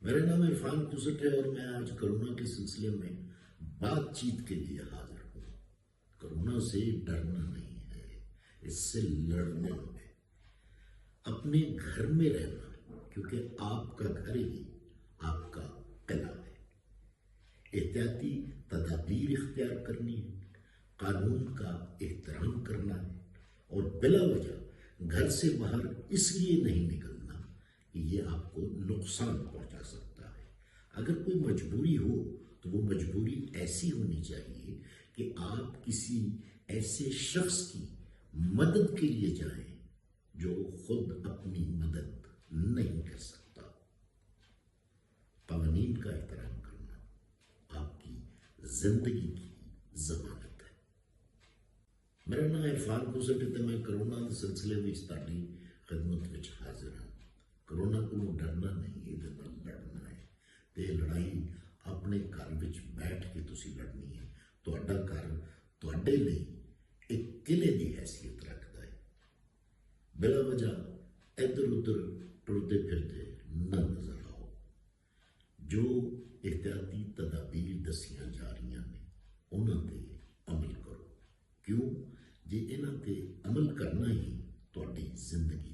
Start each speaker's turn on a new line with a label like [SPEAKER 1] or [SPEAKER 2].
[SPEAKER 1] میرا نام عرفان کھسٹ ہے اور میں آج کرونا کے سلسلے میں بات چیت کے لیے حاضر ہوں۔ کرونا سے ڈرنا نہیں ہے، اس سے لڑنا ہے۔ اپنے گھر میں رہنا، کیونکہ آپ کا گھر ہی آپ کا قلعہ ہے۔ احتیاطی تدابیر اختیار کرنی ہے، قانون کا احترام کرنا ہے اور بلا وجہ گھر سے باہر اس لیے نہیں نکلنا کہ یہ آپ کو نقصان پہنچا سکتا ہے۔ اگر کوئی مجبوری ہو تو وہ مجبوری ایسی ہونی چاہیے کہ آپ کسی ایسے شخص کی مدد کے لیے جائیں جو خود اپنی مدد نہیں کر سکتا۔ قوانین کا احترام کرنا آپ کی زندگی کی ضمانت ہے۔ میرا نام عرفان کھسٹ ہے، میں کرونا کے سلسلے میں اس تاریخ خدمت میں حاضر ہوں۔ کرونا کو ڈرنا نہیں، یہ لڑنا ہے۔ یہ لڑائی اپنے گھر وچ بیٹھ کے تسی لڑنی ہے۔ تہاڈا گھر تہاڈے ਲਈ ایک قلعے دی حیثیت رکھتا ہے۔ بلا وجہ ادھر ادھر ٹرتے پھرتے نہ نظر آؤ۔ جو احتیاطی تدابیر دسیاں جا رہی ہیں انہاں تے عمل کرو، کیوں جے انہاں تے عمل کرنا ہی تہاڈی زندگی